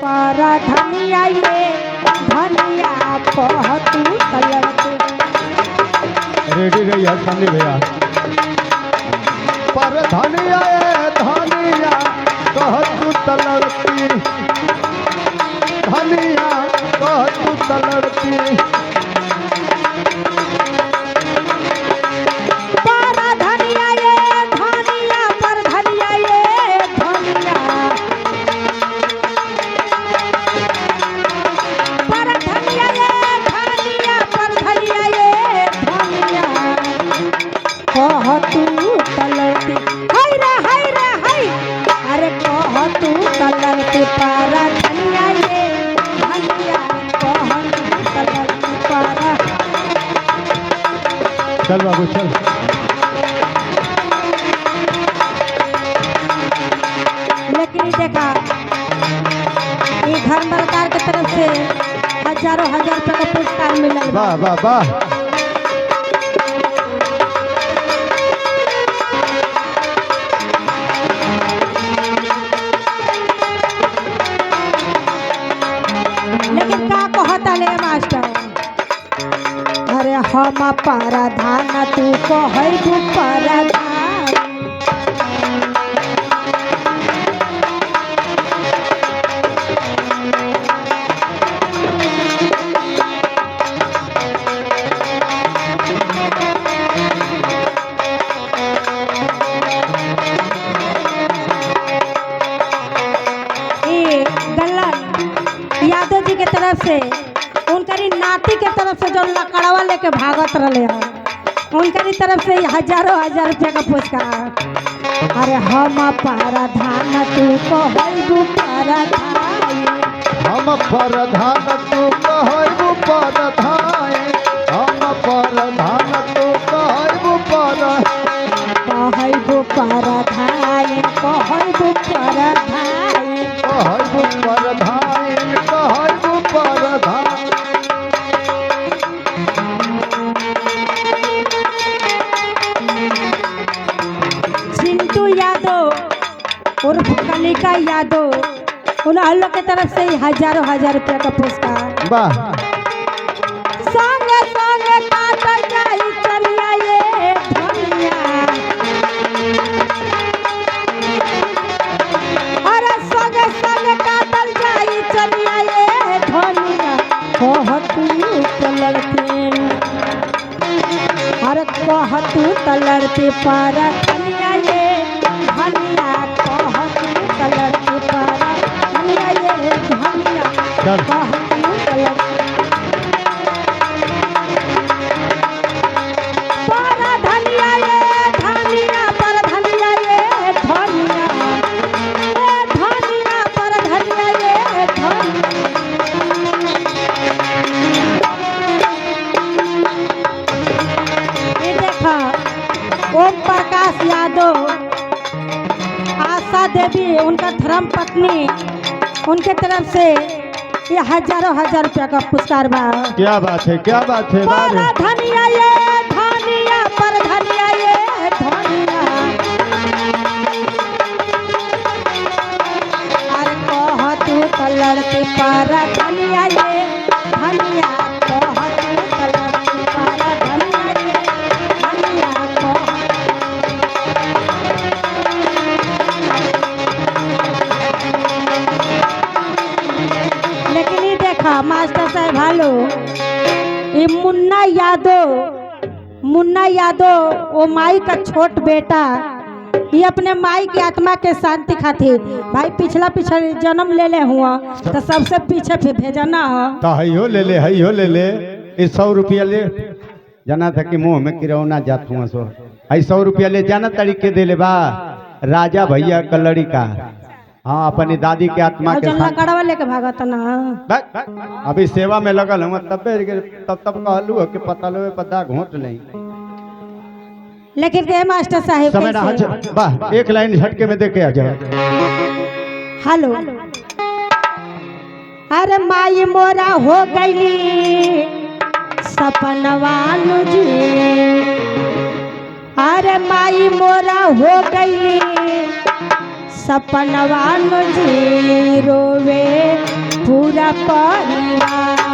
पारा धनिया ये धनिया कहतू तलड़ती। रेडी रही है संदीप भैया। पर धनिया ये धनिया कहतू तलड़ती, धनिया कहतू तलड़ती। पारा धनिया ये धनिया पर धनिया ये धनिया, पर धनिया ये धनिया पर धनिया ये धनिया कहतू तलड़ती। हाय रे हाय रे हाय, अरे कहतू तलड़ती पारा धनिया ये धनिया कहतू तलड़ती पारा। चल बाबू चल। लेकिन देखा ये घर सरकार की तरफ से हजारों हजार रुपए का पुरस्कार मिलल बा। वाह वाह वाह। लेकिन का कहता ले मास्टर, अरे हम परधान तू कहबू परधान। ये गल्लन यादव जी के तरफ से उनकरी नाती के तरफ से जो लकड़वा लेके भागत रहे हैं उनकरी तरफ से हजारों हजार रुपया का पुरस्कार। अरे हम परधान तू कहबू परधान, हम परधान तू कहबू परधान, हम परधान तू कहबू परधान, कहबू परधान कहबू परधान। कहबू परधान कहबू परधान। चिंटू यादव उर्फ कलिका यादव उन लोग के तरफ से हजारों हजार रुपया का पुरस्कार। वाह। संग संग काटल जाई चलिया ये धनिया, अरे संग संग काटल जाई चलिया ये धनिया कहतू तलड़ती। अरे कहतू तलड़ती पारा धनिया ये धनिया कहतू तलड़ती पारा धनिया ये धनिया चल। कहतू तलड़ती। पारा धनिया ये धनिया पर धनिया ये धनिया, ए धनिया पर धनिया ये धनिया। ये देखा ओम प्रकाश यादव, आशा देवी उनका धर्म पत्नी, उनके तरफ से ये हजारों हजार रुपया का पुरस्कार बा। क्या बात है क्या बात है। पारा धनिया ये धनिया पर धनिया ये धनिया, अरे कहतू तलड़ती पारा धनिया ये धनिया कहतू तलड़ती पारा धनिया ये धनिया कहतू। लेकिन ये देखा मास्टर साहब हालो, ये मुन्ना यादव वो माई का छोट बेटा, ये अपने माई की आत्मा के शांति खातिर भाई पिछला जन्म ले ले हुआ तो सबसे पीछे पे भेजा ना हो तो हइयो ले ले हइयो ले ले। 100 रुपया ले जाना था कि मुंह में किरौना जात हुआ सो। 100 रुपया ले जाना तरीके दे ले बा राजा भैया का लड़का। हाँ अपनी दादी के आत्मा के साथ कड़वा लेके भागत ना। अभी सेवा में लगल हूँ तब कहलू कि पता लो पता घोट नहीं। लेकिन के मास्टर साहब समय ना वाह एक लाइन झटके में देखे आ जाए। हेलो अरे माई मोरा हो गईली सपनवानु जी, अरे माई मोरा हो गईली सपनवानु जी, रोवे पूरा परिवार।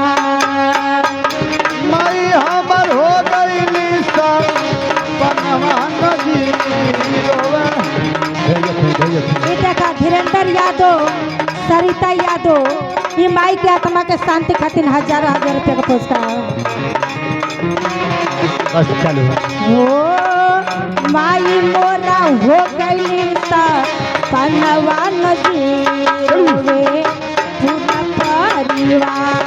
माई हमर हो गईली सब बनवा नदी रोवे। ये देखा धीरेन्द्र यादव, सरिता यादव, ये माई के आत्मा के शांति खातिर हजार हजार रुपया का पुरस्कार। बस चलो हो माई मोरा हो गई पनवा नदी रोवे पूरा परिवार।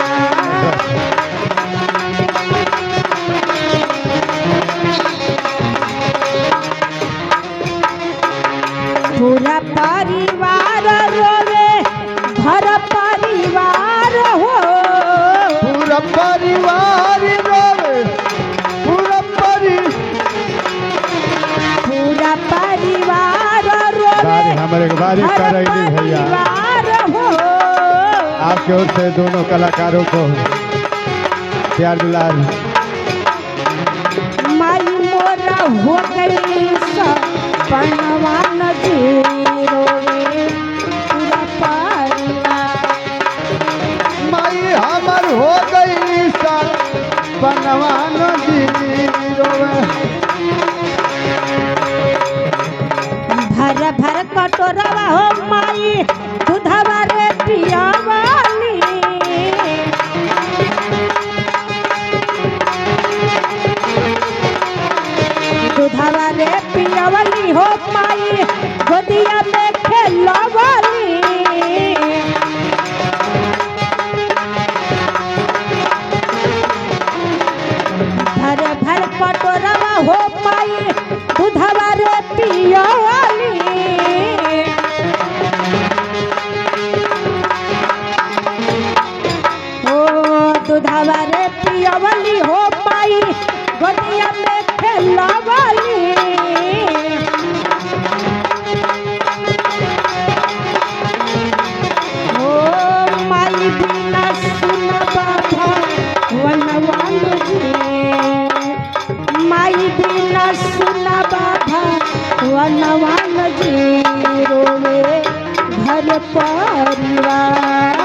पूरा परिवार रोवे घर परिवार हो। पूरा परिवार रोवे पूरा पूरा परिवार रोवे हमारे बारी घर कर रही भैया। परिवार हो। आपकी ओर से दोनों कलाकारों को प्यार दुलार। माई मोरा हो गई पनवा नदी रोवे पूरा परिवार। माई हमर हो गई सब बनवा नदी रोवे। भर भर कटोरवा हो माई दूधवा रे पियावाली। दूधवा रे पियावाली हो माई गोदिया में खेलवाली। भर भर कटोरवा हो माई दूधवा रे पियावाली। ओ दूधवा रे पियावाली हो माई गोदिया में खेलवाली। ओ माई बिना सुनबा भगवान जी। माई बिना सुनबा भगवान जी रोवे घर परिवार।